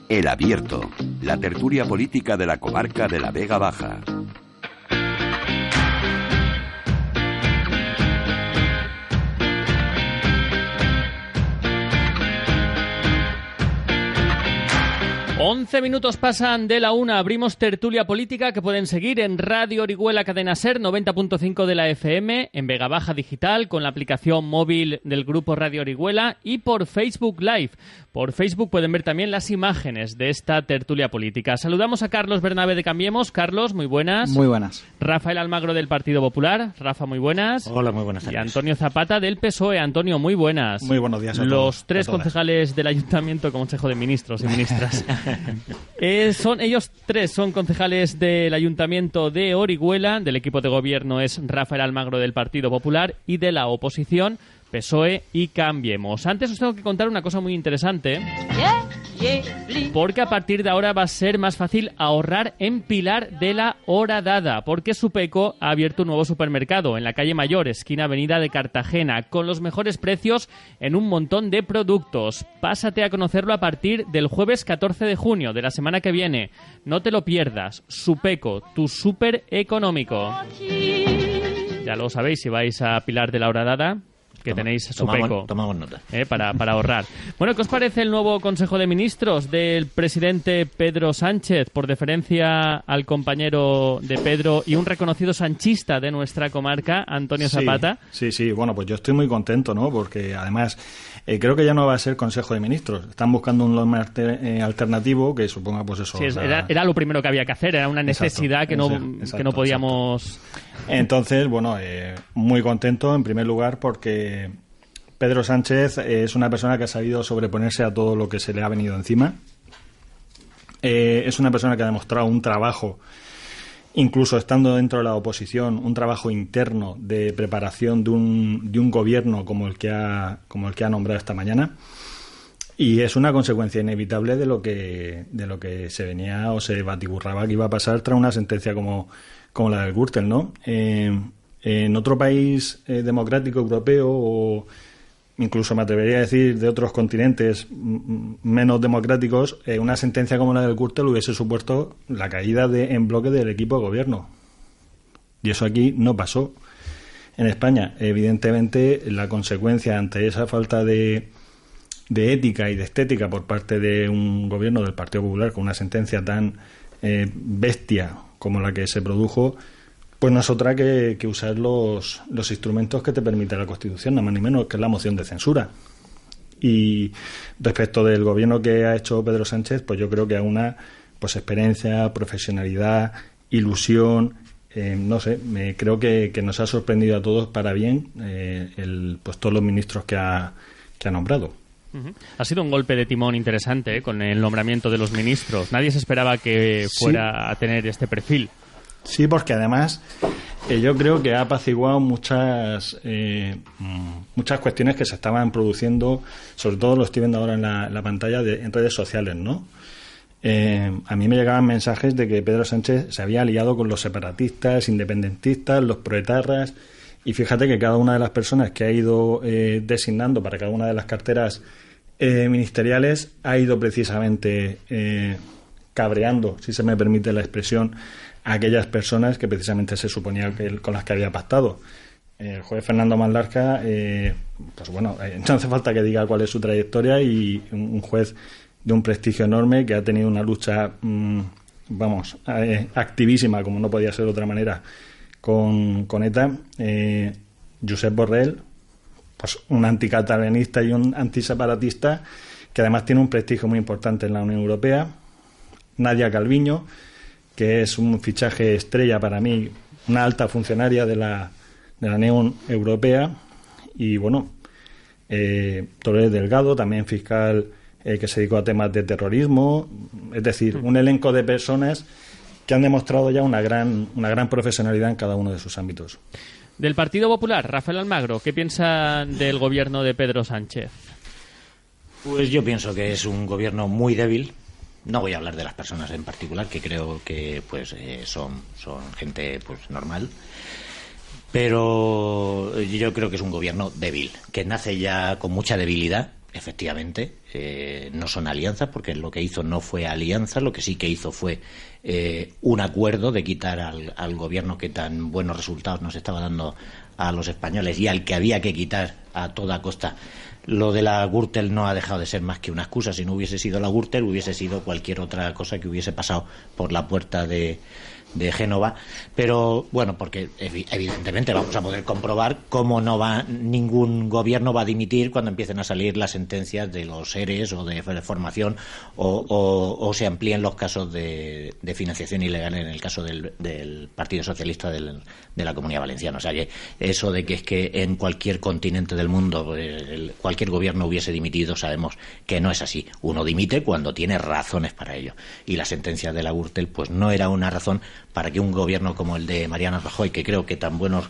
El Abierto, la tertulia política de la comarca de la Vega Baja. Once minutos pasan de la 1, abrimos tertulia política que pueden seguir en Radio Orihuela Cadena Ser 90.5 de la FM, en Vega Baja Digital con la aplicación móvil del grupo Radio Orihuela y por Facebook Live. Por Facebook pueden ver también las imágenes de esta tertulia política. Saludamos a Carlos Bernabe de Cambiemos. Carlos, muy buenas. Muy buenas. Rafael Almagro del Partido Popular. Rafa, muy buenas. Hola, muy buenas tardes. Y Antonio Zapata del PSOE. Antonio, muy buenas. Muy buenos días a todos. Los tres concejales del Ayuntamiento, Consejo de Ministros y Ministras. Ellos tres son concejales del Ayuntamiento de Orihuela. Del equipo de gobierno es Rafael Almagro del Partido Popular y de la oposición PSOE y Cambiemos. Antes os tengo que contar una cosa muy interesante, porque a partir de ahora va a ser más fácil ahorrar en Pilar de la Horadada, porque Supeco ha abierto un nuevo supermercado en la calle Mayor, esquina Avenida de Cartagena, con los mejores precios en un montón de productos. Pásate a conocerlo a partir del jueves 14 de junio de la semana que viene. No te lo pierdas. Supeco, tu súper económico. Ya lo sabéis, si vais a Pilar de la Horadada, que tenéis Supeco. Tomamos nota. Para ahorrar. Bueno, ¿qué os parece el nuevo Consejo de Ministros del presidente Pedro Sánchez, por deferencia al compañero de Pedro y un reconocido sanchista de nuestra comarca, Antonio Zapata? Sí. Bueno, pues yo estoy muy contento, ¿no? Porque además creo que ya no va a ser Consejo de Ministros. Están buscando un nombre alternativo que suponga, pues eso. Sí, era lo primero que había que hacer. Era una necesidad que no podíamos. Entonces, bueno, muy contento en primer lugar porque Pedro Sánchez es una persona que ha sabido sobreponerse a todo lo que se le ha venido encima. Es una persona que ha demostrado un trabajo, incluso estando dentro de la oposición, un trabajo interno de preparación de un gobierno como el que ha nombrado esta mañana. Y es una consecuencia inevitable de lo que se venía o se batiburraba que iba a pasar tras una sentencia como la del Gürtel, ¿no? En otro país democrático europeo o incluso me atrevería a decir de otros continentes menos democráticos, una sentencia como la del Gürtel hubiese supuesto la caída en bloque del equipo de gobierno. Y eso aquí no pasó. En España, evidentemente, la consecuencia ante esa falta de ética y de estética por parte de un gobierno del Partido Popular con una sentencia tan bestia como la que se produjo, pues no es otra que usar los instrumentos que te permite la Constitución, nada más ni menos, que es la moción de censura. Y respecto del gobierno que ha hecho Pedro Sánchez, pues yo creo que aúna pues experiencia, profesionalidad, ilusión, no sé, creo que nos ha sorprendido a todos para bien pues todos los ministros que ha nombrado. Ha sido un golpe de timón interesante con el nombramiento de los ministros. Nadie se esperaba que fuera a tener este perfil. Sí, porque además yo creo que ha apaciguado muchas cuestiones que se estaban produciendo, sobre todo lo estoy viendo ahora en la pantalla en redes sociales, ¿no? A mí me llegaban mensajes de que Pedro Sánchez se había aliado con los separatistas, independentistas, los proetarras, y fíjate que cada una de las personas que ha ido designando para cada una de las carteras ministeriales ha ido precisamente cabreando, si se me permite la expresión, a aquellas personas que precisamente se suponía con las que había pactado. El juez Fernando Marlaska, pues bueno, no hace falta que diga cuál es su trayectoria, y un juez de un prestigio enorme que ha tenido una lucha, activísima, como no podía ser de otra manera, con ETA, Josep Borrell, pues un anticatalanista y un antiseparatista que además tiene un prestigio muy importante en la Unión Europea, Nadia Calviño, que es un fichaje estrella para mí, una alta funcionaria de la Unión Europea, y bueno, Dolores Delgado, también fiscal que se dedicó a temas de terrorismo, es decir, un elenco de personas que han demostrado ya una gran profesionalidad en cada uno de sus ámbitos. Del Partido Popular, Rafael Almagro, ¿qué piensa del gobierno de Pedro Sánchez? Pues yo pienso que es un gobierno muy débil. No voy a hablar de las personas en particular, que creo que pues son gente pues normal, pero yo creo que es un gobierno débil, que nace ya con mucha debilidad. efectivamente, no son alianzas, porque lo que hizo no fue alianza, lo que sí que hizo fue un acuerdo de quitar al gobierno que tan buenos resultados nos estaba dando a los españoles y al que había que quitar a toda costa. Lo de la Gürtel no ha dejado de ser más que una excusa. Si no hubiese sido la Gürtel, hubiese sido cualquier otra cosa que hubiese pasado por la puerta de Génova, pero bueno, porque evidentemente vamos a poder comprobar cómo ningún gobierno va a dimitir cuando empiecen a salir las sentencias de los ERES o de formación o se amplíen los casos de financiación ilegal en el caso del Partido Socialista de la Comunidad Valenciana. O sea que eso de que es que en cualquier continente del mundo cualquier gobierno hubiese dimitido, sabemos que no es así. Uno dimite cuando tiene razones para ello, y la sentencia de la Gürtel pues no era una razón para que un gobierno como el de Mariano Rajoy, que creo que tan buenos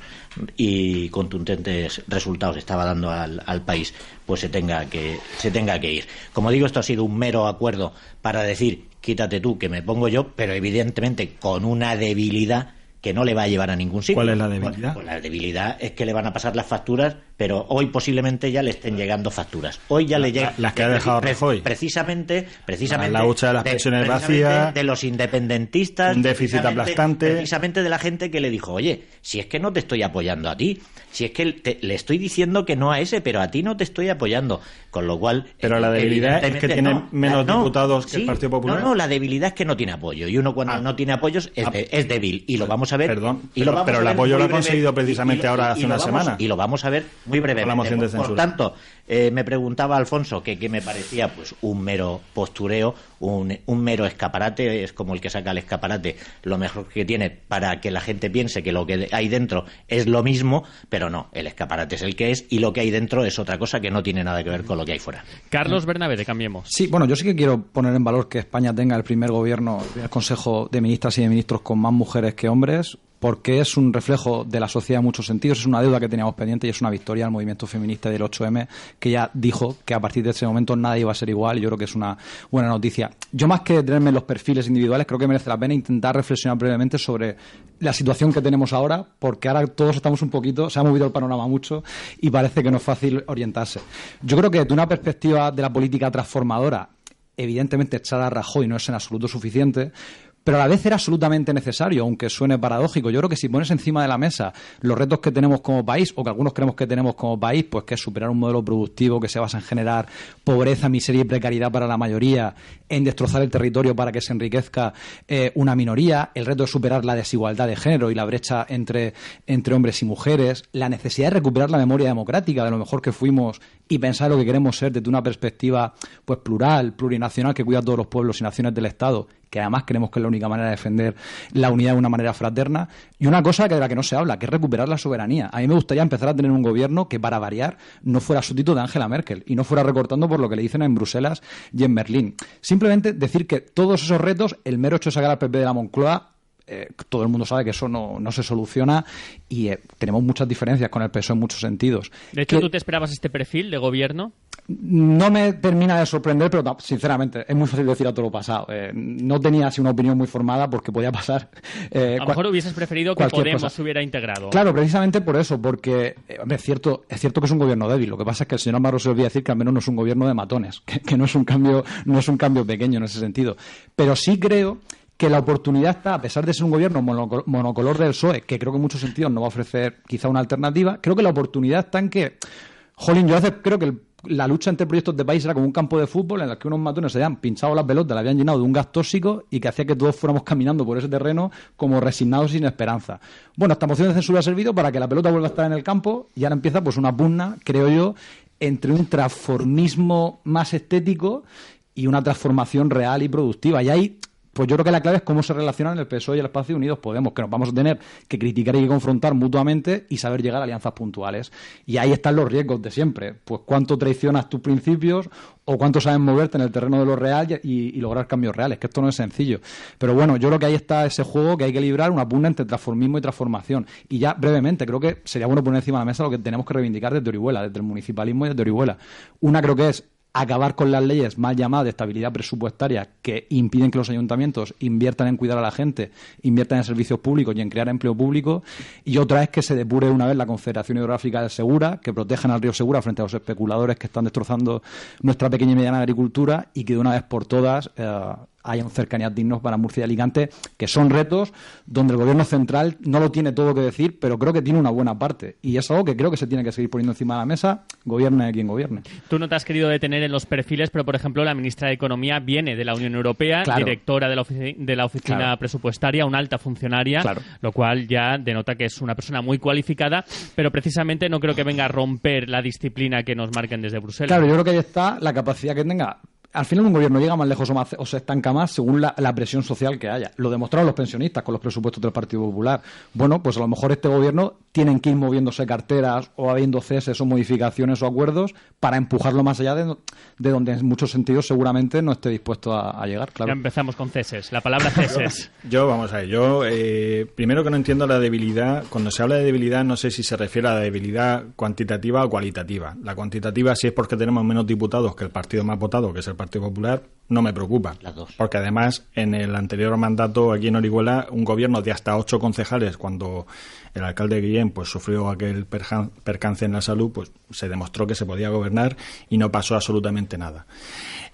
y contundentes resultados estaba dando al país, pues se tenga que ir. Como digo, esto ha sido un mero acuerdo para decir quítate tú que me pongo yo, pero evidentemente con una debilidad que no le va a llevar a ningún sitio. ¿Cuál es la debilidad? Pues la debilidad es que le van a pasar las facturas, pero hoy posiblemente ya le estén llegando facturas. Hoy ya le llegan las que ha dejado Rajoy. Precisamente la hucha de las pensiones vacías, de los independentistas, un déficit aplastante, precisamente de la gente que le dijo, oye, si es que no te estoy apoyando a ti, si es que le estoy diciendo que no a ese, pero a ti no te estoy apoyando, con lo cual. Pero la debilidad es que tiene menos diputados que el Partido Popular. No, la debilidad es que no tiene apoyo, y uno cuando no tiene apoyos es débil, y lo vamos a ver. Perdón, pero el apoyo lo ha conseguido precisamente ahora hace una semana. Y lo vamos a ver muy brevemente. Por tanto, me preguntaba Alfonso que me parecía pues un mero postureo, un mero escaparate, es como el que saca el escaparate lo mejor que tiene para que la gente piense que lo que hay dentro es lo mismo, pero no, el escaparate es el que es y lo que hay dentro es otra cosa que no tiene nada que ver con lo que hay fuera. Carlos Bernabé, de Cambiemos. Sí, bueno, yo sí que quiero poner en valor que España tenga el primer gobierno, el primer Consejo de Ministras y de Ministros con más mujeres que hombres, porque es un reflejo de la sociedad en muchos sentidos, es una deuda que teníamos pendiente y es una victoria al movimiento feminista del 8M, que ya dijo que a partir de ese momento nada iba a ser igual, y yo creo que es una buena noticia. Yo, más que detenerme en los perfiles individuales, creo que merece la pena intentar reflexionar brevemente sobre la situación que tenemos ahora, porque ahora todos estamos un poquito, se ha movido el panorama mucho y parece que no es fácil orientarse. Yo creo que desde una perspectiva de la política transformadora, evidentemente echar a Rajoy no es en absoluto suficiente, pero a la vez era absolutamente necesario, aunque suene paradójico. Yo creo que si pones encima de la mesa los retos que tenemos como país, o que algunos creemos que tenemos como país, pues que es superar un modelo productivo que se basa en generar pobreza, miseria y precariedad para la mayoría, en destrozar el territorio para que se enriquezca una minoría, el reto de superar la desigualdad de género y la brecha entre hombres y mujeres, la necesidad de recuperar la memoria democrática de lo mejor que fuimos y pensar lo que queremos ser desde una perspectiva pues plural, plurinacional, que cuida a todos los pueblos y naciones del Estado, que además creemos que es la única manera de defender la unidad de una manera fraterna, y una cosa de la que no se habla, que es recuperar la soberanía. A mí me gustaría empezar a tener un gobierno que, para variar, no fuera súbdito de Angela Merkel y no fuera recortando por lo que le dicen en Bruselas y en Berlín. Simplemente decir que todos esos retos, el mero hecho de sacar al PP de la Moncloa, todo el mundo sabe que eso no se soluciona, y tenemos muchas diferencias con el PSOE en muchos sentidos. De hecho, ¿tú te esperabas este perfil de gobierno? No me termina de sorprender, pero sinceramente es muy fácil decir a todo lo pasado. No tenía así una opinión muy formada porque podía pasar. A lo mejor hubieses preferido que Podemos cosa. Se hubiera integrado. Claro, precisamente por eso, porque hombre, es cierto que es un gobierno débil. Lo que pasa es que el señor Almagro se olvida decir que al menos no es un gobierno de matones, que no es un cambio pequeño en ese sentido. Pero sí creo que la oportunidad está, a pesar de ser un gobierno monocolor del PSOE, que creo que en muchos sentidos no va a ofrecer quizá una alternativa, creo que la oportunidad está en que, jolín, yo a veces creo que la lucha entre proyectos de país era como un campo de fútbol en el que unos matones se habían pinchado las pelotas, la habían llenado de un gas tóxico y que hacía que todos fuéramos caminando por ese terreno como resignados y sin esperanza. Bueno, esta moción de censura ha servido para que la pelota vuelva a estar en el campo, y ahora empieza pues una pugna, creo yo, entre un transformismo más estético y una transformación real y productiva. Y ahí, pues yo creo que la clave es cómo se relacionan el PSOE y el Espacio Unidos Podemos, que nos vamos a tener que criticar y que confrontar mutuamente y saber llegar a alianzas puntuales. Y ahí están los riesgos de siempre. Pues cuánto traicionas tus principios o cuánto sabes moverte en el terreno de lo real y lograr cambios reales, que esto no es sencillo. Pero bueno, yo creo que ahí está ese juego que hay que librar, una pugna entre transformismo y transformación. Y ya brevemente, creo que sería bueno poner encima de la mesa lo que tenemos que reivindicar desde Orihuela, desde el municipalismo y desde Orihuela. Una creo que es acabar con las leyes mal llamadas de estabilidad presupuestaria que impiden que los ayuntamientos inviertan en cuidar a la gente, inviertan en servicios públicos y en crear empleo público, y otra es que se depure una vez la Confederación Hidrográfica del Segura, que protejan al río Segura frente a los especuladores que están destrozando nuestra pequeña y mediana agricultura, y que de una vez por todas hayan cercanías dignos para Murcia y Alicante, que son retos donde el gobierno central no lo tiene todo que decir, pero creo que tiene una buena parte. Y es algo que creo que se tiene que seguir poniendo encima de la mesa, gobierne quien gobierne. Tú no te has querido detener en los perfiles, pero, por ejemplo, la ministra de Economía viene de la Unión Europea, claro, directora de la oficina claro, presupuestaria, una alta funcionaria, claro, lo cual ya denota que es una persona muy cualificada, pero precisamente no creo que venga a romper la disciplina que nos marquen desde Bruselas. Claro, yo creo que ahí está la capacidad que tenga. Al final un gobierno llega más lejos o se estanca más según la presión social que haya. Lo demostraron los pensionistas con los presupuestos del Partido Popular. Bueno, pues a lo mejor este gobierno tienen que ir moviéndose carteras o habiendo ceses o modificaciones o acuerdos para empujarlo más allá de donde en muchos sentidos seguramente no esté dispuesto a llegar. Claro. Ya empezamos con ceses. La palabra ceses. Vamos a ver, primero que no entiendo la debilidad. Cuando se habla de debilidad no sé si se refiere a la debilidad cuantitativa o cualitativa. La cuantitativa, si es porque tenemos menos diputados que el partido más votado, que es el Partido Popular, no me preocupa, porque además en el anterior mandato aquí en Orihuela un gobierno de hasta 8 concejales, cuando el alcalde Guillén pues sufrió aquel percance en la salud, pues se demostró que se podía gobernar y no pasó absolutamente nada.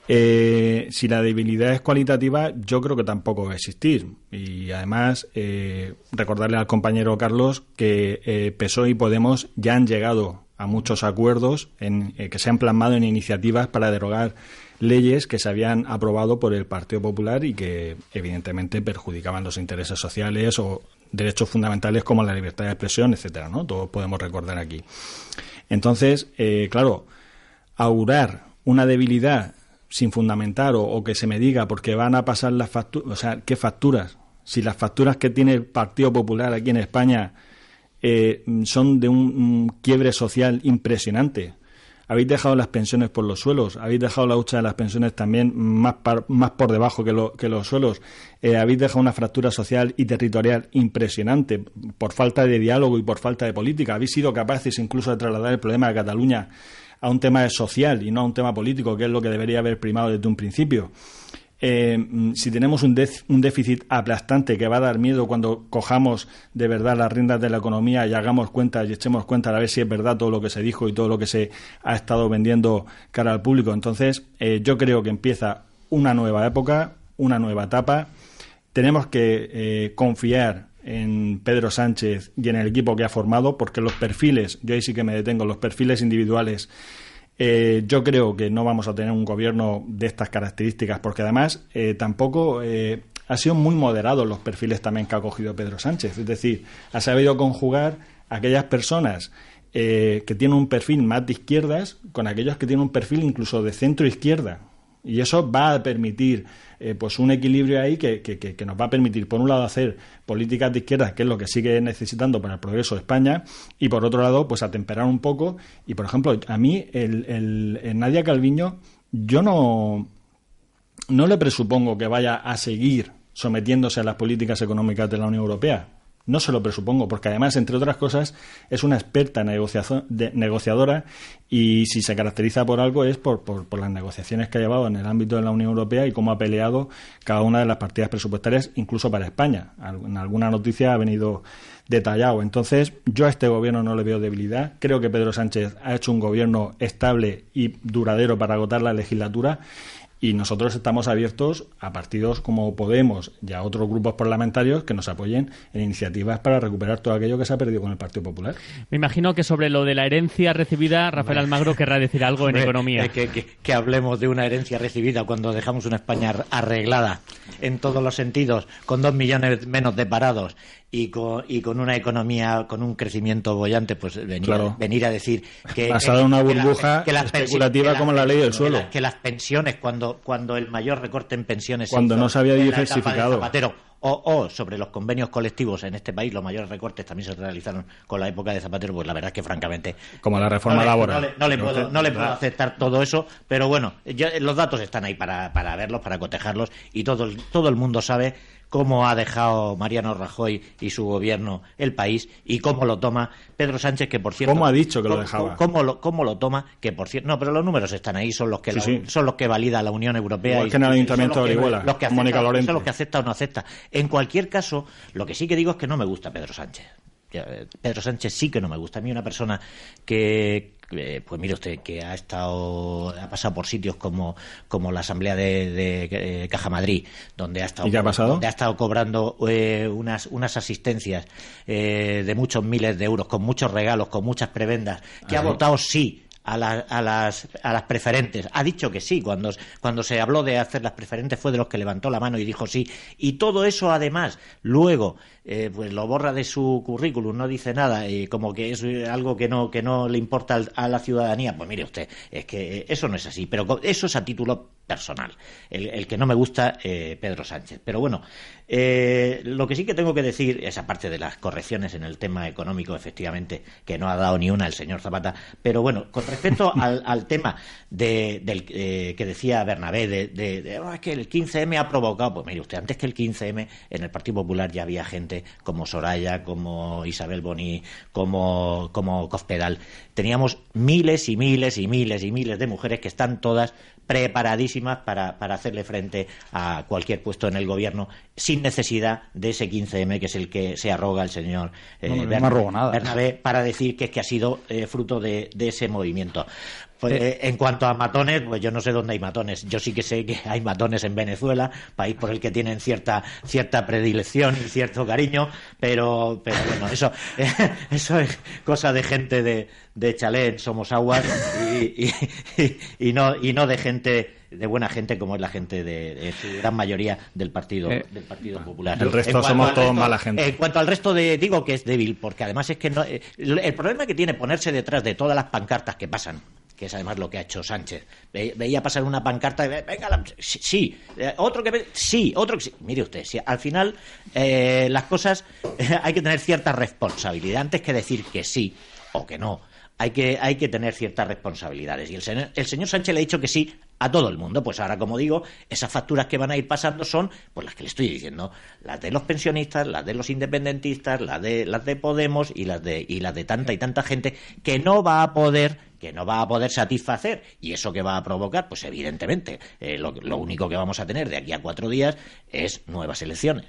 Si la debilidad es cualitativa, yo creo que tampoco va a existir. Y además recordarle al compañero Carlos que PSOE y Podemos ya han llegado a muchos acuerdos que se han plasmado en iniciativas para derogar leyes que se habían aprobado por el Partido Popular y que evidentemente perjudicaban los intereses sociales o derechos fundamentales como la libertad de expresión, etcétera, ¿no? Todos podemos recordar aquí. Entonces, claro, augurar una debilidad sin fundamentar o que se me diga porque van a pasar las facturas, o sea, ¿qué facturas? Si las facturas que tiene el Partido Popular aquí en España son de un quiebre social impresionante. Habéis dejado las pensiones por los suelos, habéis dejado la hucha de las pensiones también más por debajo que los suelos, habéis dejado una fractura social y territorial impresionante por falta de diálogo y por falta de política. Habéis sido capaces incluso de trasladar el problema de Cataluña a un tema social y no a un tema político, que es lo que debería haber primado desde un principio. Si tenemos un déficit aplastante que va a dar miedo cuando cojamos de verdad las riendas de la economía y hagamos cuentas y echemos cuenta a ver si es verdad todo lo que se dijo y todo lo que se ha estado vendiendo cara al público. Entonces, yo creo que empieza una nueva época, una nueva etapa. Tenemos que confiar en Pedro Sánchez y en el equipo que ha formado, porque los perfiles, yo ahí sí que me detengo, los perfiles individuales, yo creo que no vamos a tener un gobierno de estas características, porque además tampoco ha sido muy moderado los perfiles también que ha cogido Pedro Sánchez. Es decir, ha sabido conjugar a aquellas personas que tienen un perfil más de izquierdas con aquellos que tienen un perfil incluso de centro-izquierda. Y eso va a permitir pues un equilibrio ahí que nos va a permitir, por un lado, hacer políticas de izquierdas, que es lo que sigue necesitando para el progreso de España, y por otro lado, pues atemperar un poco. Y, por ejemplo, a mí, el Nadia Calviño, yo no le presupongo que vaya a seguir sometiéndose a las políticas económicas de la Unión Europea. No se lo presupongo, porque además, entre otras cosas, es una experta negociadora, y si se caracteriza por algo es por las negociaciones que ha llevado en el ámbito de la Unión Europea y cómo ha peleado cada una de las partidas presupuestarias, incluso para España. En alguna noticia ha venido detallado. Entonces, yo a este gobierno no le veo debilidad. Creo que Pedro Sánchez ha hecho un gobierno estable y duradero para agotar la legislatura. Y nosotros estamos abiertos a partidos como Podemos y a otros grupos parlamentarios que nos apoyen en iniciativas para recuperar todo aquello que se ha perdido con el Partido Popular. Me imagino que sobre lo de la herencia recibida, Rafael Almagro querrá decir algo en economía. Que hablemos de una herencia recibida cuando dejamos una España arreglada en todos los sentidos, con 2 millones menos de parados y con una economía, con un crecimiento boyante, pues venir a decir que... Basada en una burbuja especulativa como la ley del suelo. Que las pensiones, cuando el mayor recorte en pensiones... Cuando no se había diversificado. O sobre los convenios colectivos en este país, los mayores recortes también se realizaron con la época de Zapatero, pues la verdad es que francamente... Como la reforma laboral. No le puedo aceptar todo eso, pero bueno, los datos están ahí para verlos, para cotejarlos, y todo el mundo sabe cómo ha dejado Mariano Rajoy y su gobierno el país y cómo lo toma Pedro Sánchez, que por cierto... ¿Cómo ha dicho que lo dejaba? ¿Cómo lo toma? Que por cierto... No, pero los números están ahí, son los que son los que valida la Unión Europea. Igual que en el Ayuntamiento de Orihuela, Mónica Lorente. Son los que acepta o no acepta. En cualquier caso, lo que sí que digo es que no me gusta Pedro Sánchez. Pedro Sánchez sí que no me gusta. A mí una persona que pues mire usted, que ha pasado por sitios como la Asamblea de Caja Madrid, donde ha estado, ¿y qué ha pasado? Donde ha estado cobrando unas asistencias de muchos miles de euros, con muchos regalos, con muchas prebendas, que ha votado sí a las preferentes. Ha dicho que sí. Cuando se habló de hacer las preferentes fue de los que levantó la mano y dijo sí. Y todo eso, además, luego pues lo borra de su currículum, no dice nada, y como que es algo que no le importa a la ciudadanía. Pues mire usted, es que eso no es así. Pero eso es a título personal. El que no me gusta, Pedro Sánchez. Pero bueno, lo que sí que tengo que decir es, aparte de las correcciones en el tema económico, efectivamente, que no ha dado ni una el señor Zapata, pero bueno, con respecto al tema que decía Bernabé, es que el 15M ha provocado, pues mire usted, antes que el 15M en el Partido Popular ya había gente como Soraya, como Isabel Boní, como Cospedal. Teníamos miles y miles y miles y miles de mujeres que están todas preparadísimas para hacerle frente a cualquier puesto en el gobierno sin necesidad de ese 15M que es el que se arroga el señor Bernabé para decir que es que ha sido fruto de ese movimiento. Pues, en cuanto a matones, pues yo no sé dónde hay matones. Yo sí que sé que hay matones en Venezuela, país por el que tienen cierta predilección y cierto cariño, pero bueno, eso es cosa de gente de chalet, somos aguas y no de gente, de buena gente, como es la gente de su gran mayoría del Partido Popular. El resto somos todos mala gente. En cuanto al resto, digo que es débil, porque además es que no, el problema que tiene ponerse detrás de todas las pancartas que pasan, que es además lo que ha hecho Sánchez. Veía pasar una pancarta y venga, sí, otro que sí. Mire usted, si al final las cosas hay que tener cierta responsabilidad antes que decir que sí o que no. Hay que tener ciertas responsabilidades. Y el señor Sánchez le ha dicho que sí a todo el mundo. Pues ahora, como digo, esas facturas que van a ir pasando son pues las que le estoy diciendo, las de los pensionistas, las de los independentistas, las de Podemos y las de tanta y tanta gente que no va a poder satisfacer. Y eso que va a provocar, pues evidentemente lo único que vamos a tener de aquí a 4 días es nuevas elecciones.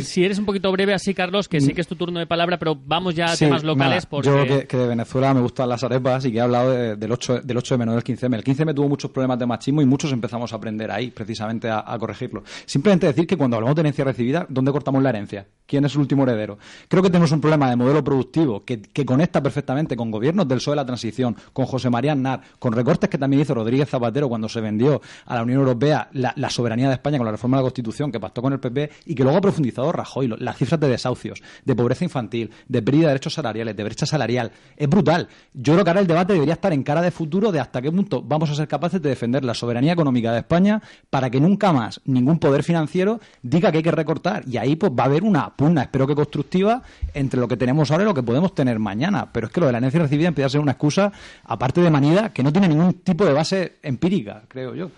Si eres un poquito breve así, Carlos, que sé que es tu turno de palabra, pero vamos ya a temas locales. Porque... Yo que de Venezuela me gustan las arepas y que he hablado del 8M, no del 15M. El 15M tuvo muchos problemas de machismo y muchos empezamos a aprender ahí, precisamente a corregirlo. Simplemente decir que cuando hablamos de herencia recibida, ¿dónde cortamos la herencia? ¿Quién es el último heredero? Creo que tenemos un problema de modelo productivo que conecta perfectamente con gobiernos del PSOE de la transición, con José María Aznar, con recortes que también hizo Rodríguez Zapatero cuando se vendió a la Unión Europea la soberanía de España con la reforma de la Constitución que pactó con el PP y que luego ha profundizado Rajoy. Las cifras de desahucios, de pobreza infantil, de pérdida de derechos salariales, de brecha salarial, es brutal. Yo creo que ahora el debate debería estar en cara de futuro de hasta qué punto vamos a ser capaces de defender la soberanía económica de España para que nunca más ningún poder financiero diga que hay que recortar. Y ahí pues va a haber una pugna, espero que constructiva, entre lo que tenemos ahora y lo que podemos tener mañana. Pero es que lo de la herencia recibida empieza a ser una excusa, aparte de manida, que no tiene ningún tipo de base empírica, creo yo.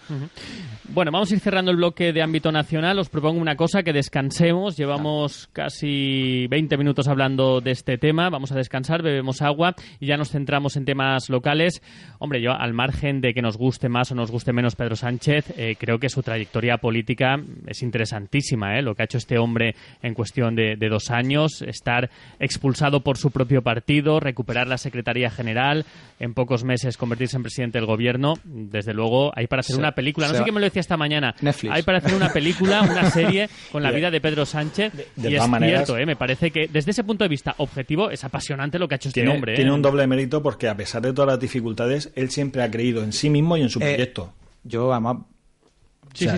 Bueno, vamos a ir cerrando el bloque de ámbito nacional. Os propongo una cosa, que descansemos. Llevamos casi 20 minutos hablando de este tema. Vamos a descansar, bebemos agua y ya nos centramos en temas locales. Hombre, yo, al margen de que nos guste más o nos guste menos Pedro Sánchez, creo que su trayectoria política es interesantísima, lo que ha hecho este hombre en cuestión de 2 años, estar expulsado por su propio partido, recuperar la Secretaría General, en pocos meses convertirse en presidente del gobierno. Desde luego, hay para hacer una película. No sé quién me lo decía esta mañana. Netflix. Hay para hacer una película, una serie con la vida de Pedro Sánchez. Y es cierto, me parece que desde ese punto de vista objetivo es apasionante lo que ha hecho este hombre. Tiene un doble mérito porque, a pesar de todas las dificultades, él siempre ha creído en sí mismo y en su proyecto. Yo, además,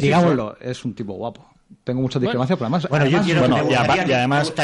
digámoslo, es un tipo guapo. Tengo muchas discrepancias, pero además...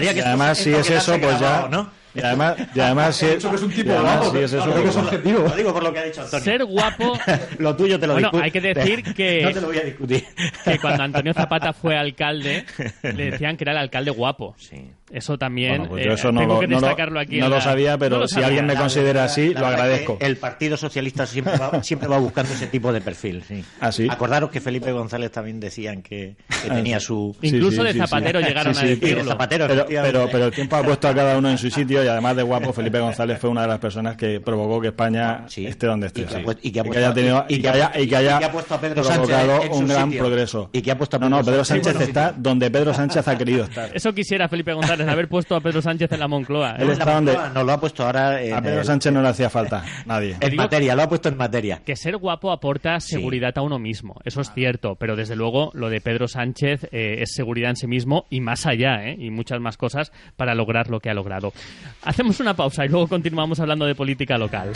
y además, si es eso, pues ya... ¿no? Y además sí, Eso que es un tipo además, guapo, sí, es eso. creo que es objetivo. Lo digo por lo que ha dicho Antonio. Ser guapo... Lo tuyo te lo Bueno, discuto. hay que decir que... No te lo voy a discutir. que cuando Antonio Zapata fue alcalde, le decían que era el alcalde guapo. Sí. Eso también Bueno, pues yo eso tengo que destacarlo aquí. no lo sabía, pero No lo si sabía. alguien me considera así, La lo verdad agradezco. que el Partido Socialista siempre va buscando ese tipo de perfil. Sí. ¿Ah, sí? Acordaros que Felipe González también decían que tenía su... Incluso Sí, de sí, Zapatero sí. llegaron Sí, a sí, decirlo. de Zapatero, Pero efectivamente. el tiempo ha puesto a cada uno en su sitio y además de guapo, Felipe González fue una de las personas que provocó que España Sí. esté donde esté. Y que ha sí. pu- y que ha Y puesto- haya tenido- y y que que ha haya- pu- y que haya y que ha puesto a Pedro Sánchez provocado en su un gran sitio. progreso. Y que ha puesto a No, Pedro Pedro Sánchez Sánchez en su está sitio. donde Pedro Sánchez ha querido estar. Eso quisiera Felipe González, haber puesto a Pedro Sánchez en la Moncloa. Él está donde... No, lo ha puesto ahora en, A Pedro Sánchez no le hacía falta nadie. en materia, lo ha puesto en materia. Que ser guapo aporta seguridad a uno mismo, eso es cierto, pero desde luego lo de Pedro Sánchez es seguridad en sí mismo y más allá, y muchas más cosas para lograr lo que ha logrado. Hacemos una pausa y luego continuamos hablando de política local.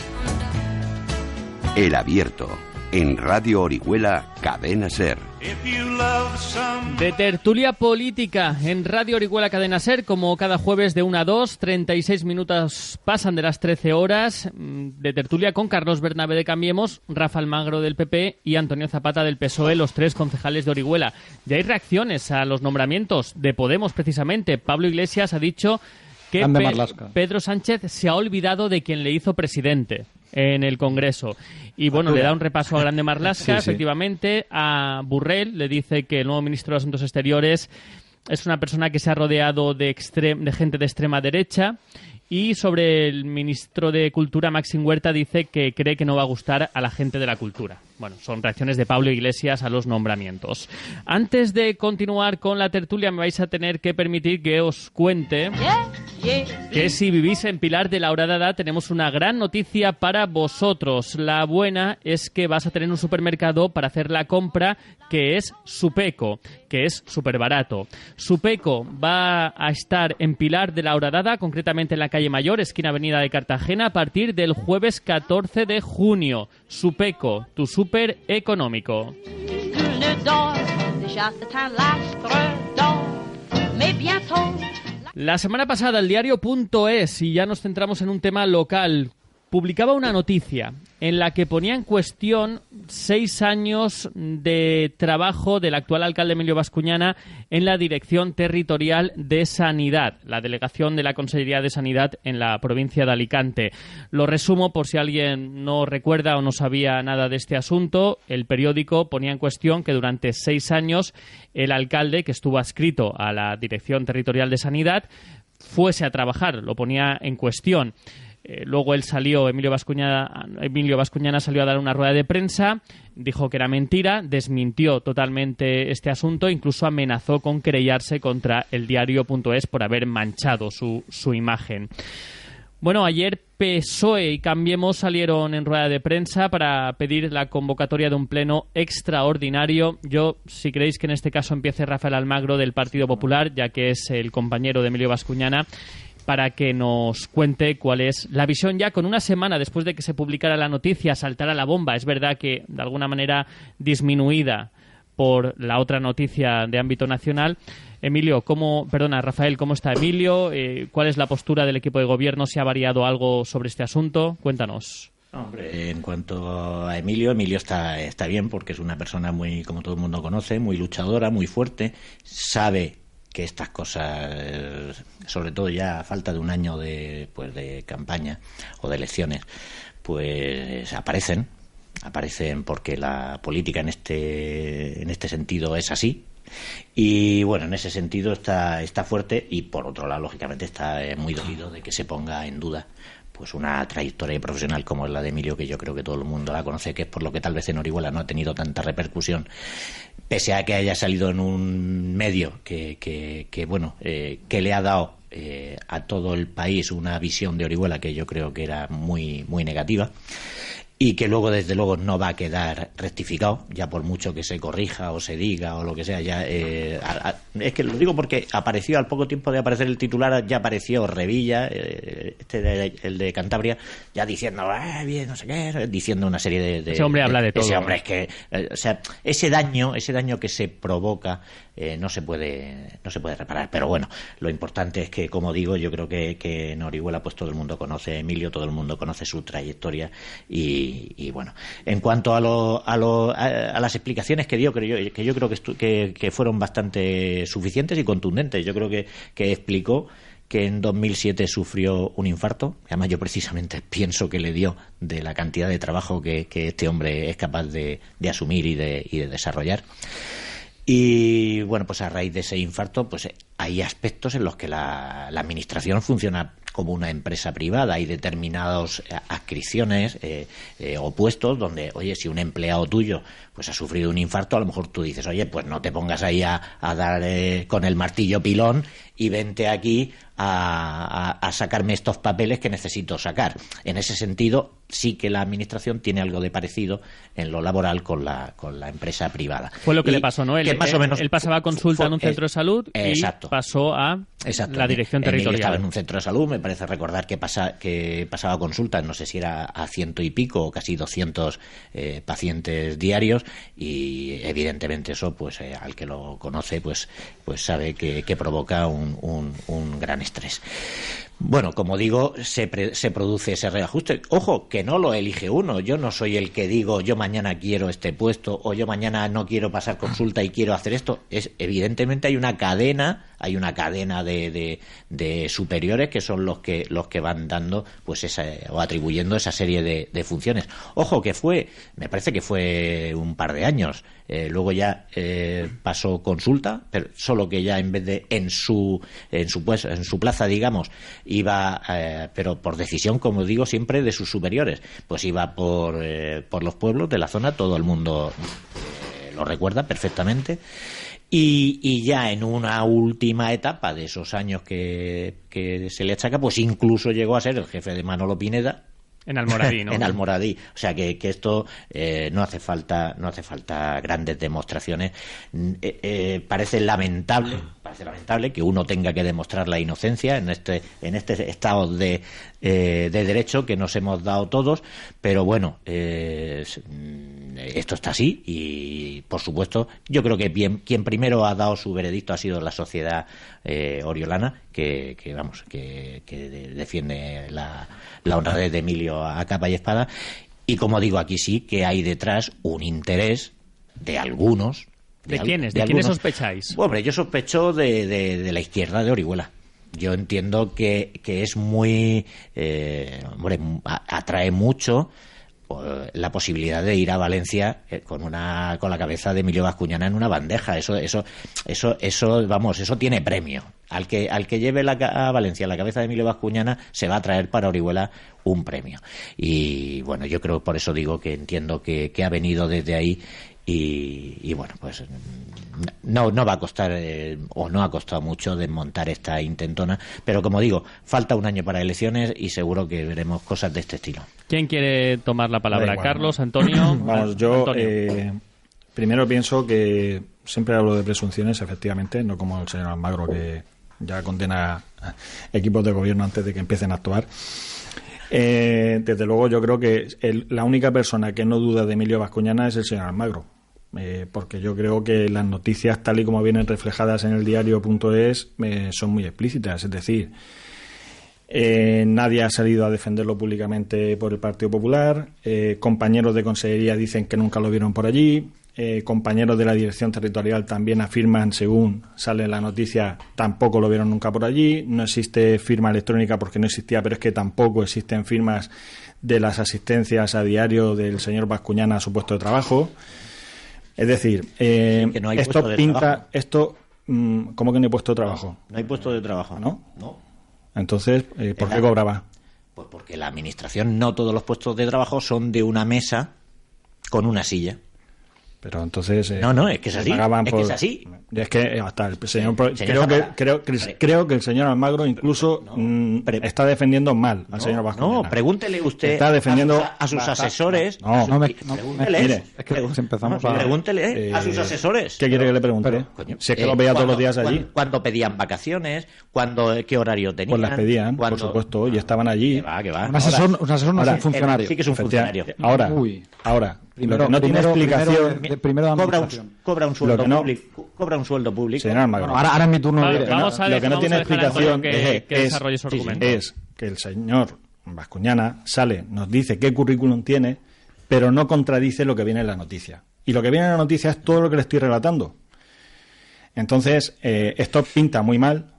El Abierto, en Radio Orihuela, Cadena SER. De tertulia política en Radio Orihuela Cadena SER, como cada jueves de 1 a 2, 36 minutos pasan de las 13 horas, de tertulia con Carlos Bernabé de Cambiemos, Rafa Almagro del PP y Antonio Zapata del PSOE, los tres concejales de Orihuela. Ya hay reacciones a los nombramientos de Podemos, precisamente. Pablo Iglesias ha dicho que Grande Marlaska. Pedro Sánchez se ha olvidado de quien le hizo presidente en el Congreso. Y bueno, le da un repaso a Grande Marlaska, Sí, sí. efectivamente. A Burrell le dice que el nuevo ministro de Asuntos Exteriores es una persona que se ha rodeado de gente de extrema derecha. Y sobre el ministro de Cultura, Maxim Huerta, dice que cree que no va a gustar a la gente de la cultura. Bueno, son reacciones de Pablo Iglesias a los nombramientos. Antes de continuar con la tertulia, me vais a tener que permitir que os cuente que si vivís en Pilar de la Horadada tenemos una gran noticia para vosotros. La buena es que vas a tener un supermercado para hacer la compra que es Supeco, que es súper barato. Supeco va a estar en Pilar de la Horadada, concretamente en la calle Mayor, esquina Avenida de Cartagena, a partir del jueves 14 de junio. Supeco, tu súper económico. La semana pasada el diario.es, y ya nos centramos en un tema local, publicaba una noticia en la que ponía en cuestión 6 años de trabajo del actual alcalde Emilio Bascuñana en la Dirección Territorial de Sanidad, la delegación de la Consejería de Sanidad en la provincia de Alicante. Lo resumo por si alguien no recuerda o no sabía nada de este asunto. El periódico ponía en cuestión que durante 6 años el alcalde, que estuvo adscrito a la Dirección Territorial de Sanidad, fuese a trabajar, lo ponía en cuestión. Luego Emilio Bascuñana salió a dar una rueda de prensa, dijo que era mentira, desmintió totalmente este asunto, incluso amenazó con querellarse contra el diario.es por haber manchado su imagen. Bueno, ayer PSOE y Cambiemos salieron en rueda de prensa para pedir la convocatoria de un pleno extraordinario. Yo, si queréis que en este caso empiece Rafael Almagro del Partido Popular, ya que es el compañero de Emilio Bascuñana, para que nos cuente cuál es la visión ya con una semana después de que se publicara la noticia, saltara la bomba. Es verdad que de alguna manera disminuida por la otra noticia de ámbito nacional. Rafael, ¿cómo está Emilio? ¿Cuál es la postura del equipo de gobierno? ¿Se ha variado algo sobre este asunto? Cuéntanos. Hombre, en cuanto a Emilio está bien porque es una persona muy, como todo el mundo conoce, muy luchadora, muy fuerte, sabe que estas cosas, sobre todo ya a falta de un año de campaña o de elecciones, pues aparecen porque la política en este sentido es así. Y bueno, en ese sentido está fuerte y por otro lado, lógicamente, está muy dolido de que se ponga en duda pues una trayectoria profesional como es la de Emilio, que yo creo que todo el mundo la conoce, que es por lo que tal vez en Orihuela no ha tenido tanta repercusión, pese a que haya salido en un medio que le ha dado a todo el país una visión de Orihuela que yo creo que era muy, muy negativa. Y que luego, desde luego, no va a quedar rectificado, ya por mucho que se corrija o se diga o lo que sea, ya Es que lo digo porque apareció al poco tiempo de aparecer el titular, ya apareció Revilla, el de Cantabria, ya diciendo, bien, no sé qué, diciendo una serie de... Ese hombre habla de todo. Ese hombre es que, o sea, ese daño que se provoca no se puede reparar. Pero bueno, lo importante es que, como digo, yo creo que en Orihuela pues todo el mundo conoce a Emilio, todo el mundo conoce su trayectoria y bueno, en cuanto a las explicaciones que dio, que yo creo que fueron bastante suficientes y contundentes. Yo creo que explicó que en 2007 sufrió un infarto. Además, yo precisamente pienso que le dio de la cantidad de trabajo que este hombre es capaz de asumir y de desarrollar. Y bueno, pues a raíz de ese infarto, pues hay aspectos en los que la administración funciona como una empresa privada. Hay determinadas adscripciones o puestos donde, oye, si un empleado tuyo pues ha sufrido un infarto, a lo mejor tú dices, oye, pues no te pongas ahí a dar con el martillo pilón y vente aquí a sacarme estos papeles que necesito sacar. En ese sentido, sí que la administración tiene algo de parecido en lo laboral con la empresa privada. Fue lo que le pasó, ¿no? Él pasaba consulta en un centro de salud y pasó a la dirección territorial. Estaba en un centro de salud, me parece recordar que pasaba consulta, no sé si era a 100 y pico o casi 200 pacientes diarios, y evidentemente eso, pues al que lo conoce, pues sabe que provoca un gran estrés. Bueno, como digo, se produce ese reajuste. Ojo, que no lo elige uno. Yo no soy el que digo, yo mañana quiero este puesto o yo mañana no quiero pasar consulta y quiero hacer esto. Evidentemente hay una cadena de superiores que son los que van dando pues o atribuyendo esa serie de funciones. Ojo, me parece que fue un par de años. Luego ya pasó consulta, pero solo que ya en vez de en su plaza, digamos, iba, pero por decisión, como digo siempre, de sus superiores, pues iba por los pueblos de la zona. Todo el mundo lo recuerda perfectamente. Y ya en una última etapa de esos años que se le achaca, pues incluso llegó a ser el jefe de Manolo Pineda. En Almoradí, ¿no? En Almoradí. O sea que esto no hace falta grandes demostraciones. Parece lamentable que uno tenga que demostrar la inocencia en este estado de derecho que nos hemos dado todos, pero bueno, esto está así y por supuesto yo creo que quien primero ha dado su veredicto ha sido la sociedad oriolana, que defiende la honradez de Emilio a capa y espada. Y como digo, aquí sí que hay detrás un interés de algunos. ¿De quiénes? ¿De quiénes sospecháis? Hombre, yo sospecho de la izquierda de Orihuela. Yo entiendo que es muy... atrae mucho la posibilidad de ir a Valencia con la cabeza de Emilio Bascuñana en una bandeja. Eso tiene premio. Al que lleve a Valencia la cabeza de Emilio Bascuñana se va a traer para Orihuela un premio. Y bueno, yo creo, por eso digo que entiendo que ha venido desde ahí. Y bueno, pues no va a costar o no ha costado mucho desmontar esta intentona, pero como digo, falta un año para elecciones y seguro que veremos cosas de este estilo. ¿Quién quiere tomar la palabra? ¿Carlos, Antonio? Vamos, yo primero pienso que siempre hablo de presunciones, efectivamente, no como el señor Almagro, que ya condena equipos de gobierno antes de que empiecen a actuar. Desde luego yo creo que la única persona que no duda de Emilio Bascuñana es el señor Almagro, porque yo creo que las noticias tal y como vienen reflejadas en el diario.es son muy explícitas. Es decir, nadie ha salido a defenderlo públicamente por el Partido Popular, compañeros de consejería dicen que nunca lo vieron por allí, compañeros de la dirección territorial también afirman, según sale la noticia, tampoco lo vieron nunca por allí. No existe firma electrónica porque no existía, pero es que tampoco existen firmas de las asistencias a diario del señor Bascuñana a su puesto de trabajo. Es decir, que no hay esto pinta, ¿cómo que no hay puesto de trabajo? No hay puesto de trabajo. ¿No? Entonces, ¿por qué cobraba? Pues porque la administración, no todos los puestos de trabajo son de una mesa con una silla. Pero entonces no, es que es así, pagaban es que es así. Es que hasta el señor, Señor creo que el señor Almagro incluso está defendiendo mal al señor Bascuñana. No, pregúntele usted está defendiendo a sus asesores. Mire, es que empezamos a... Pregúntele a sus asesores. ¿Qué quiere que le pregunte? Si es que los veía todos los días allí. Cuando pedían vacaciones, qué horario tenían. Pues las pedían, por supuesto, y estaban allí. Que va. Un asesor no es un funcionario. Sí que es un funcionario. Ahora, lo que no tiene explicación... Cobra un sueldo público. Señor Almagro. Ahora es mi turno. Lo que no tiene explicación es que el señor Bascuñana sale, nos dice qué currículum tiene, pero no contradice lo que viene en la noticia. Y lo que viene en la noticia es todo lo que le estoy relatando. Entonces, esto pinta muy mal.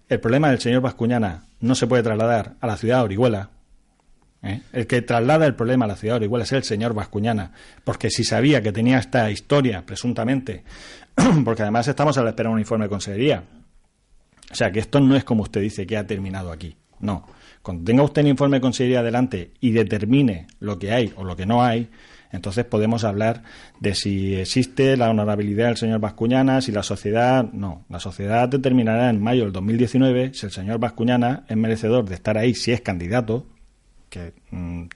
El problema del señor Bascuñana no se puede trasladar a la ciudad de Orihuela. El que traslada el problema a la ciudad de Orihuela es el señor Bascuñana, porque si sabía que tenía esta historia, presuntamente, porque además estamos a la espera de un informe de consejería. O sea, que esto no es como usted dice que ha terminado aquí. No. Cuando tenga usted el informe de consejería adelante y determine lo que hay o lo que no hay, entonces podemos hablar de si existe la honorabilidad del señor Bascuñana, si la sociedad... No, la sociedad determinará en mayo del 2019 si el señor Bascuñana es merecedor de estar ahí, si es candidato, que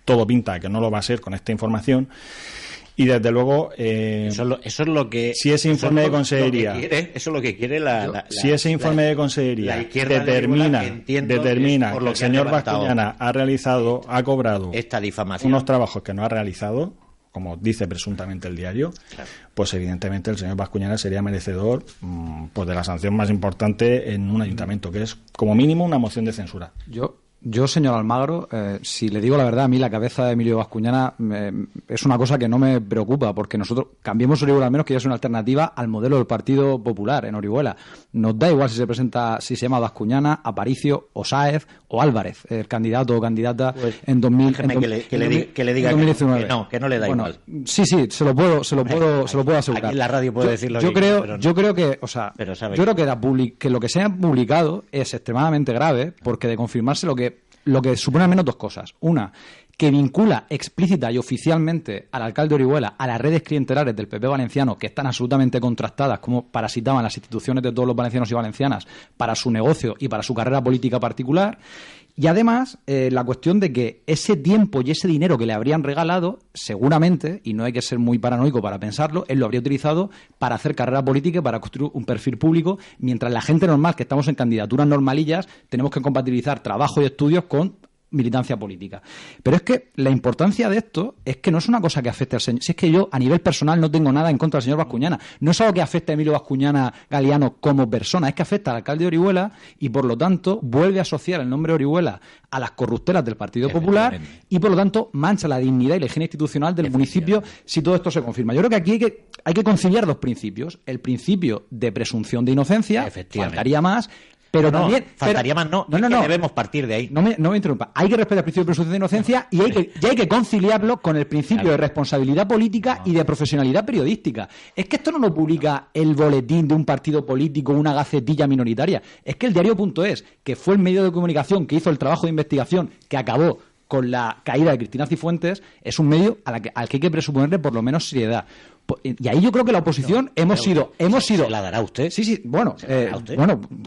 todo pinta que no lo va a ser con esta información. Y desde luego eso es lo que si ese informe de consejería eso es lo que quiere si ese informe de consejería determina que el señor Bascuñana ha cobrado esta difamación, unos trabajos que no ha realizado, como dice presuntamente el diario, pues evidentemente el señor Bascuñana sería merecedor pues de la sanción más importante en un ayuntamiento, que es como mínimo una moción de censura. Yo, señor Almagro, si le digo la verdad, a mí la cabeza de Emilio Bascuñana es una cosa que no me preocupa, porque nosotros Cambiemos Orihuela al menos que ya es una alternativa al modelo del Partido Popular en Orihuela. Nos da igual si se presenta, si se llama Bascuñana, Aparicio o Sáez o Álvarez, el candidato o candidata en 2019. Que le diga que no le da igual. Sí, se lo puedo asegurar. Aquí en la radio puede decirlo. Yo creo que lo que se ha publicado es extremadamente grave, porque de confirmarse lo que supone al menos dos cosas. Una, que vincula explícita y oficialmente al alcalde de Orihuela a las redes clientelares del PP valenciano, que están absolutamente contrastadas, como parasitaban las instituciones de todos los valencianos y valencianas para su negocio y para su carrera política particular. Y además, la cuestión de que ese tiempo y ese dinero que le habrían regalado, seguramente, y no hay que ser muy paranoico para pensarlo, él lo habría utilizado para hacer carrera política y para construir un perfil público, mientras la gente normal, que estamos en candidaturas normalillas, tenemos que compatibilizar trabajo y estudios con militancia política. Pero es que la importancia de esto es que no es una cosa que afecte al señor. Si es que yo, a nivel personal, no tengo nada en contra del señor Bascuñana. No es algo que afecte a Emilio Bascuñana Galiano como persona, es que afecta al alcalde de Orihuela y, por lo tanto, vuelve a asociar el nombre de Orihuela a las corruptelas del Partido Popular y, por lo tanto, mancha la dignidad y la higiene institucional del municipio si todo esto se confirma. Yo creo que aquí hay que conciliar dos principios. El principio de presunción de inocencia, faltaría más. Pero también faltaría más, no. Debemos partir de ahí. No me interrumpa. Hay que respetar el principio de presunción de inocencia y hay que conciliarlo con el principio de responsabilidad política y de profesionalidad periodística. Es que esto no lo publica el boletín de un partido político, una gacetilla minoritaria. Es que el diario.es, que fue el medio de comunicación que hizo el trabajo de investigación que acabó con la caída de Cristina Cifuentes, es un medio al que hay que presuponerle por lo menos seriedad. Y ahí yo creo que la oposición hemos sido ¿Se la dará usted? Sí, bueno,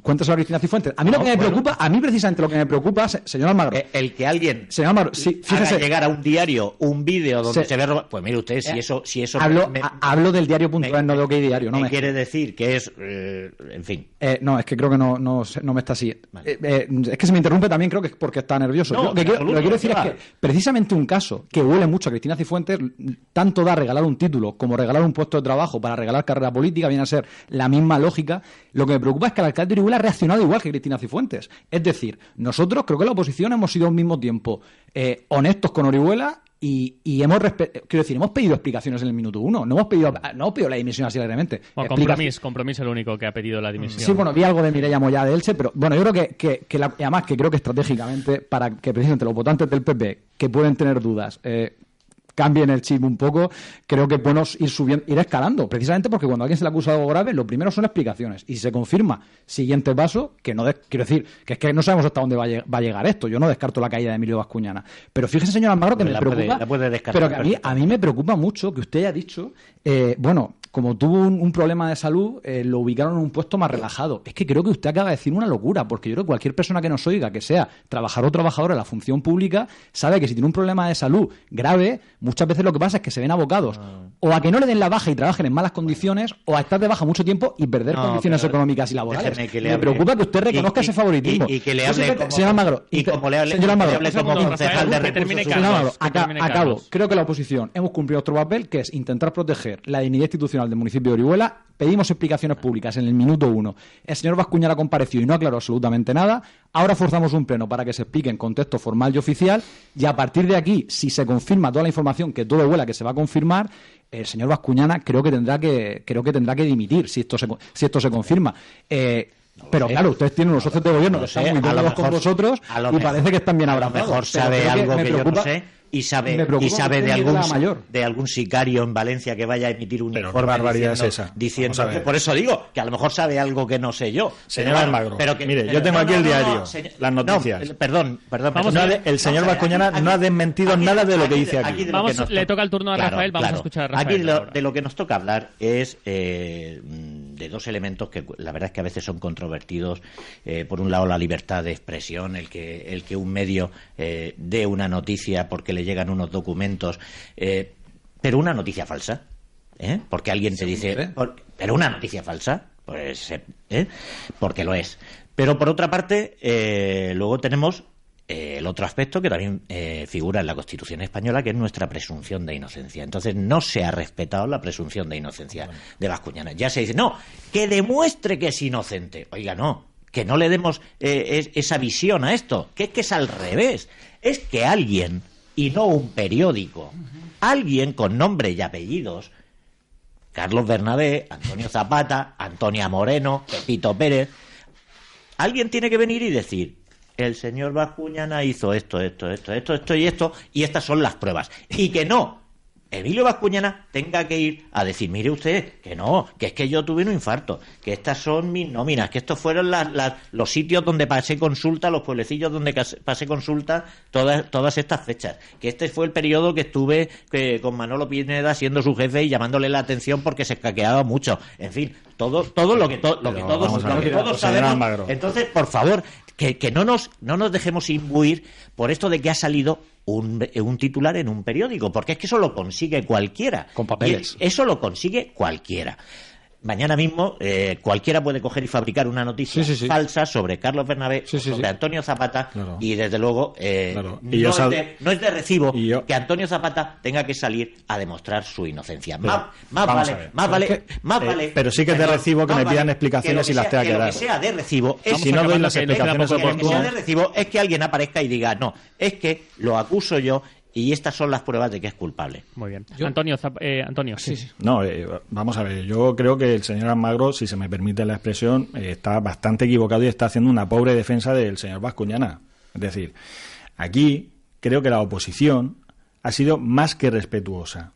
cuéntaselo a Cristina Cifuentes. A mí lo que me preocupa, precisamente lo que me preocupa, señor Almagro, el que alguien señor Almagro, fíjese, haga llegar a un diario un vídeo donde se ve pues mire usted, si eso hablo del diario.es, no de OK Diario, no me quiere decir que es en fin. No, es que creo que no me está así. Vale. Es que se me interrumpe también, creo que es porque está nervioso. Lo que quiero decir es que precisamente un caso que huele mucho a Cristina Cifuentes, tanto da regalar un título como regalar un puesto de trabajo para regalar carrera política, viene a ser la misma lógica. Lo que me preocupa es que el alcalde de Orihuela ha reaccionado igual que Cristina Cifuentes. Es decir, nosotros creo que la oposición hemos sido al mismo tiempo honestos con Orihuela y hemos pedido explicaciones en el minuto uno. No hemos pedido la dimisión así alegremente. Compromiso el único que ha pedido la dimisión. Sí, bueno, vi algo de Mireia Moya de Elche, pero bueno, yo creo que además que creo que estratégicamente, para que precisamente los votantes del PP que pueden tener dudas, cambien el chip un poco. Creo que es bueno ir escalando, precisamente porque cuando alguien se le acusa de algo grave, lo primero son explicaciones. Y si se confirma, siguiente paso, quiero decir, que es que no sabemos hasta dónde va a llegar esto. Yo no descarto la caída de Emilio Bascuñana. Pero fíjese, señor Almagro, que me preocupa. Pero que a mí me preocupa mucho que usted haya dicho, como tuvo un problema de salud, lo ubicaron en un puesto más relajado. Es que creo que usted acaba de decir una locura, porque yo creo que cualquier persona que nos oiga, que sea trabajador o trabajadora de la función pública, sabe que si tiene un problema de salud grave, muchas veces lo que pasa es que se ven abocados o a que no le den la baja y trabajen en malas condiciones, o a estar de baja mucho tiempo y perder condiciones económicas y laborales. Me preocupa que usted reconozca ese favoritismo. Y que le hable señor Almagro, como le hable como concejal de recursos humanos. Acabo. Creo que la oposición hemos cumplido nuestro papel, que es intentar proteger la dignidad institucional del municipio de Orihuela. Pedimos explicaciones públicas en el minuto 1. El señor Bascuñana compareció y no aclaró absolutamente nada. Ahora forzamos un pleno para que se explique en contexto formal y oficial, y a partir de aquí, si se confirma toda la información, que todo huela que se va a confirmar, el señor Bascuñana creo que tendrá que dimitir si esto se confirma. Pero claro, ustedes tienen unos socios de gobierno que están muy cómodos con vosotros y parece que están bien abrazados. A lo mejor sabe algo que yo no sé. Y sabe de algún sicario en Valencia que vaya a emitir un informe diciendo por eso digo que a lo mejor sabe algo que no sé yo. Señor Almagro, mire, yo tengo aquí el diario, las noticias. Perdón. El señor Bascuñana no ha desmentido nada de lo que dice aquí. Le toca el turno a Rafael, vamos a escuchar a Rafael. Aquí de lo que nos toca hablar es de dos elementos que la verdad es que a veces son controvertidos. Por un lado, la libertad de expresión, el que un medio dé una noticia porque le llegan unos documentos, pero una noticia falsa, porque alguien te dice, pero una noticia falsa, pues porque lo es. Pero por otra parte, luego tenemos el otro aspecto que también figura en la Constitución española, que es nuestra presunción de inocencia. Entonces no se ha respetado la presunción de inocencia de Bascuñana. Ya se dice, no, que demuestre que es inocente. Oiga, no, que no le demos esa visión a esto, que es al revés. Es que alguien, y no un periódico, alguien con nombre y apellidos, Carlos Bernabé, Antonio Zapata, Antonia Moreno, Pepito Pérez, alguien tiene que venir y decir, el señor Bascuñana hizo esto y esto, y estas son las pruebas. Y que no, Emilio Bascuñana tenga que ir a decir, mire usted, que no, que es que yo tuve un infarto, que estas son mis nóminas, que estos fueron los sitios donde pasé consulta, los pueblecillos donde pasé consulta, todas estas fechas, que este fue el periodo que estuve con Manolo Pineda siendo su jefe y llamándole la atención porque se escaqueaba mucho. En fin, todo lo que todos sabemos. Entonces, por favor, que no nos dejemos imbuir por esto de que ha salido un titular en un periódico, porque es que eso lo consigue cualquiera. Con papeles. Eso lo consigue cualquiera. Mañana mismo cualquiera puede coger y fabricar una noticia falsa sobre Carlos Bernabé, sobre Antonio Zapata, y desde luego no es de recibo que Antonio Zapata tenga que salir a demostrar su inocencia. Más vale. Pero sí que es de recibo que me pidan explicaciones y las tenga que dar. Lo que sea de recibo es, si no doy las explicaciones oportunas, de recibo es que alguien aparezca y diga, no, es que lo acuso yo. Y estas son las pruebas de que es culpable. Muy bien. Antonio, sí. No, vamos a ver. Yo creo que el señor Almagro, si se me permite la expresión, está bastante equivocado y está haciendo una pobre defensa del señor Bascuñana. Es decir, aquí creo que la oposición ha sido más que respetuosa.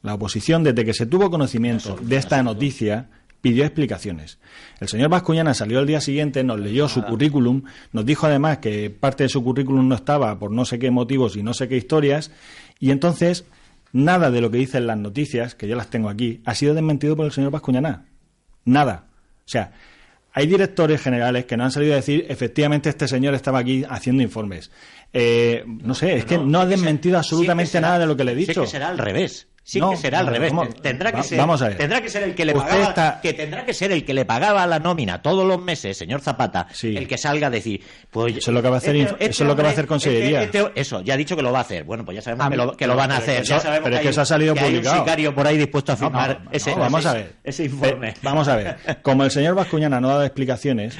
La oposición, desde que se tuvo conocimiento de esta noticia, pidió explicaciones. El señor Bascuñana salió al día siguiente, nos leyó su currículum, nos dijo además que parte de su currículum no estaba por no sé qué motivos y no sé qué historias, y entonces nada de lo que dicen las noticias, que yo las tengo aquí, ha sido desmentido por el señor Bascuñana. Nada. O sea, hay directores generales que no han salido a decir, efectivamente este señor estaba aquí haciendo informes. No sé, es que no ha desmentido absolutamente nada de lo que le he dicho. Sí, que será al revés. Que será al revés. Tendrá que ser el que le pagaba, tendrá que ser el que le pagaba la nómina todos los meses, señor Zapata, el que salga a decir, pues eso es lo que va a hacer, eso es lo que va a hacer Consellería. Eso, ya ha dicho que lo va a hacer. Bueno, pues ya sabemos que lo van a hacer. Pero es que eso ha salido publicado. Hay un sicario por ahí dispuesto a firmar ese informe. Vamos a ver. Como el señor Bascuñana no ha dado explicaciones,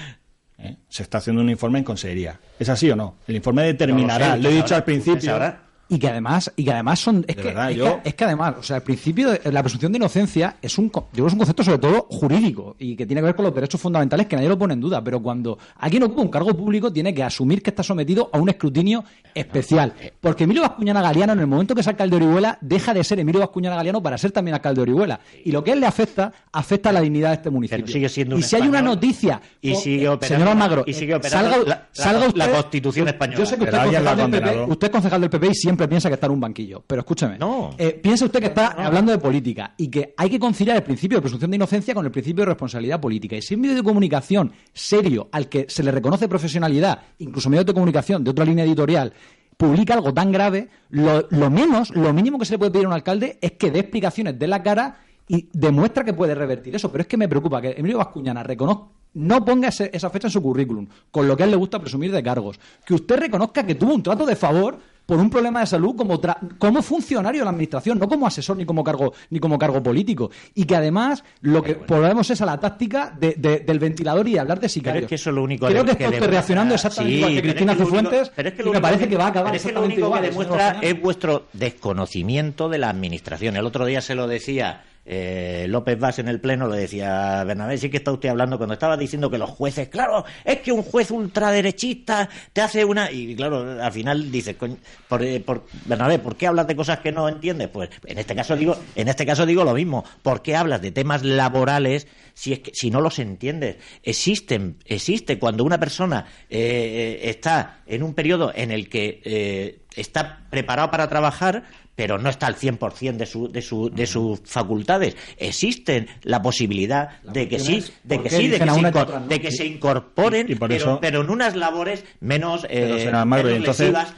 se está haciendo un informe en Consellería. ¿Es así o no? El informe determinará, lo he dicho al principio. y que además son es que además, o sea, el principio de la presunción de inocencia es un concepto sobre todo jurídico y que tiene que ver con los derechos fundamentales que nadie lo pone en duda, pero cuando alguien ocupa un cargo público tiene que asumir que está sometido a un escrutinio especial, porque Emilio Bascuñana Galiano, en el momento que es alcalde de Orihuela, deja de ser Emilio Bascuñana Galiano para ser también alcalde de Orihuela, y lo que a él le afecta a la dignidad de este municipio. Sigue siendo y si hay una noticia y sigue operando, señor Almagro, salga usted, la Constitución española. Yo sé que usted es concejal del PP y siempre piensa que está en un banquillo, pero escúcheme, piensa usted que está hablando de política y que hay que conciliar el principio de presunción de inocencia con el principio de responsabilidad política, y si un medio de comunicación serio al que se le reconoce profesionalidad, incluso medio de comunicación de otra línea editorial, publica algo tan grave, lo mínimo que se le puede pedir a un alcalde es que dé explicaciones de la cara y demuestra que puede revertir eso. Pero es que me preocupa que Emilio Bascuñana no ponga esa fecha en su currículum, con lo que a él le gusta presumir de cargos. Que usted reconozca que tuvo un trato de favor por un problema de salud como funcionario de la administración, no como asesor ni como cargo político. Y que además lo que volvemos es a la táctica del ventilador y de hablar de sicarios. Pero es que eso es lo único Creo que estoy reaccionando exactamente igual que Cristina Cifuentes, y me parece que va a acabar exactamente igual. Pero es que lo único que demuestra es vuestro desconocimiento de la administración. El otro día se lo decía López Vaz en el pleno, le decía: Bernabé, sí que está usted hablando cuando estaba diciendo que los jueces, claro, es que un juez ultraderechista te hace una... Y claro, al final dices, Bernabé, ¿por qué hablas de cosas que no entiendes? Pues en este caso digo lo mismo. ¿Por qué hablas de temas laborales si no los entiendes? Existe cuando una persona está en un periodo en el que está preparado para trabajar, pero no está al 100% de sus facultades. Existe la posibilidad de que se incorporen, pero en unas labores menos lesivas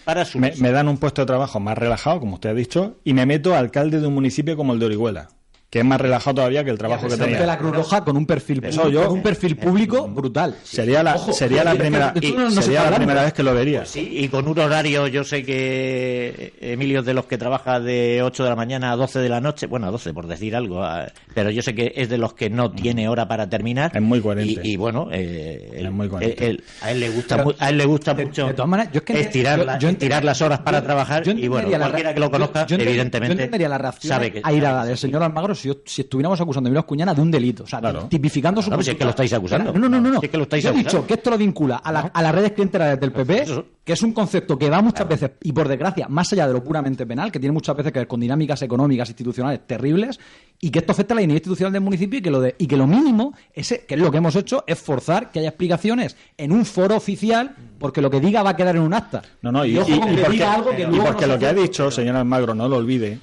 para su uso. Me dan un puesto de trabajo más relajado, como usted ha dicho, y me meto a alcalde de un municipio como el de Orihuela, que es más relajado todavía que el trabajo que tenía. De la Cruz Roja con un perfil público brutal. Sería la primera vez que lo vería. Pues sí, y con un horario, yo sé que Emilio es de los que trabaja de 8 de la mañana a 12 de la noche, bueno, a 12 por decir algo, pero yo sé que es de los que no tiene hora para terminar. Es muy coherente. Y bueno, es muy coherente. A él le gusta mucho de todas maneras, estirar las horas para trabajar, y bueno, cualquiera que lo conozca, evidentemente, yo entendería la reacción sabe que airada del señor Almagro si estuviéramos acusando a Emilio Bascuñana de un delito, o sea, tipificando su... No, si es que lo estáis acusando. No. Si es que lo estáis Yo he acusando. dicho que esto lo vincula a las redes clientelares del PP, que es un concepto que va muchas veces, y por desgracia, más allá de lo puramente penal, que tiene muchas veces que ver con dinámicas económicas, institucionales terribles, y que esto afecta a la dignidad institucional del municipio, y que lo mínimo, que es lo que hemos hecho, es forzar que haya explicaciones en un foro oficial, porque lo que diga va a quedar en un acta. Porque lo que ha dicho, señor Almagro, no lo olvide,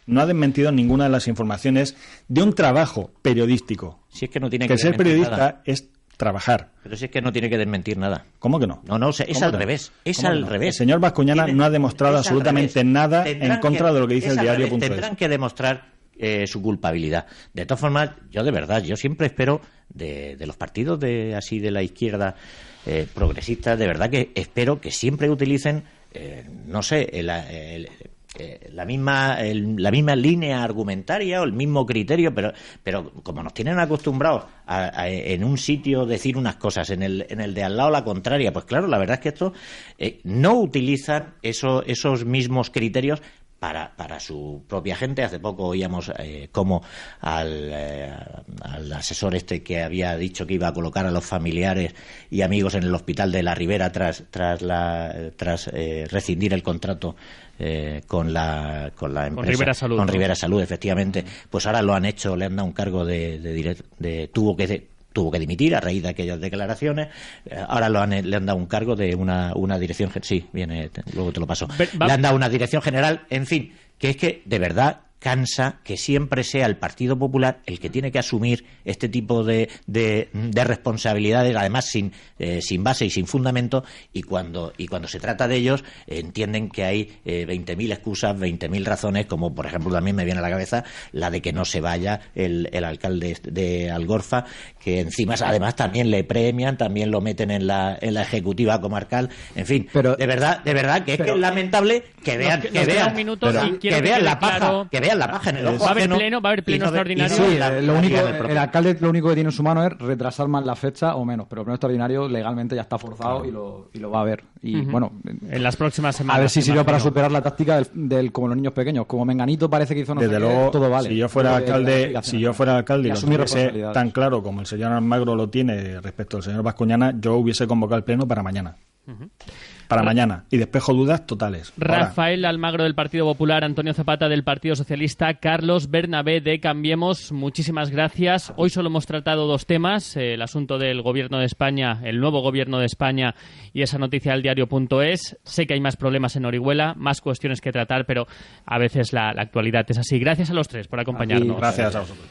no ha desmentido ninguna de las informaciones de un trabajo periodístico. Si es que no tiene que ser periodista nada. Es trabajar. Pero si es que no tiene que desmentir nada. ¿Cómo que no? No, es al revés. Es al revés. El señor Bascuñana no ha demostrado absolutamente nada en contra de lo que dice el diario.es. Tendrán que demostrar su culpabilidad. De todas formas, yo siempre espero de los partidos de la izquierda progresistas, de verdad que espero que siempre utilicen, la misma línea argumentaria o el mismo criterio, pero como nos tienen acostumbrados en un sitio decir unas cosas, en el de al lado la contraria, pues claro, la verdad es que estos no utilizan esos mismos criterios para su propia gente. Hace poco oíamos cómo al asesor que había dicho que iba a colocar a los familiares y amigos en el hospital de la Ribera tras rescindir el contrato con la empresa, con Rivera Salud, con Rivera Salud, efectivamente, pues ahora lo han hecho, le han dado un cargo tuvo que dimitir a raíz de aquellas declaraciones. Ahora le han dado un cargo de una dirección... Sí, luego te lo paso. Le han dado una dirección general, en fin, que es que de verdad cansa que siempre sea el Partido Popular el que tiene que asumir este tipo de responsabilidades, además sin base y sin fundamento, y cuando se trata de ellos entienden que hay 20.000 excusas, 20.000 razones, como por ejemplo también me viene a la cabeza la de que no se vaya el alcalde de Algorfa, que encima además también le premian, también lo meten en la ejecutiva comarcal, en fin, pero de verdad que es lamentable que vean la paja, que vean vean la paja en el ojo Va a haber ajeno pleno, va a haber pleno y no ve- extraordinario. y no Sí, ve la lo único, realidad del propio. el alcalde lo único que tiene en su mano es retrasar más la fecha o menos, pero el pleno extraordinario legalmente ya está forzado y lo va a ver. Y bueno, En las próximas semanas. a ver si sirve para imagino. superar la táctica del como los niños pequeños. Como Menganito parece que hizo no Desde sé qué, luego, todo vale. si yo fuera alcalde, Y y lo asumir tuviese responsabilidades. tan claro como el señor Almagro lo tiene respecto al señor Bascuñana, yo hubiese convocado el pleno para mañana. Para mañana. Y despejo dudas totales. Ahora, Rafael Almagro del Partido Popular, Antonio Zapata del Partido Socialista, Carlos Bernabé de Cambiemos, muchísimas gracias. Hoy solo hemos tratado dos temas, el asunto del Gobierno de España, el nuevo Gobierno de España y esa noticia del diario.es. Sé que hay más problemas en Orihuela, más cuestiones que tratar, pero a veces la actualidad es así. Gracias a los tres por acompañarnos. gracias a vosotros.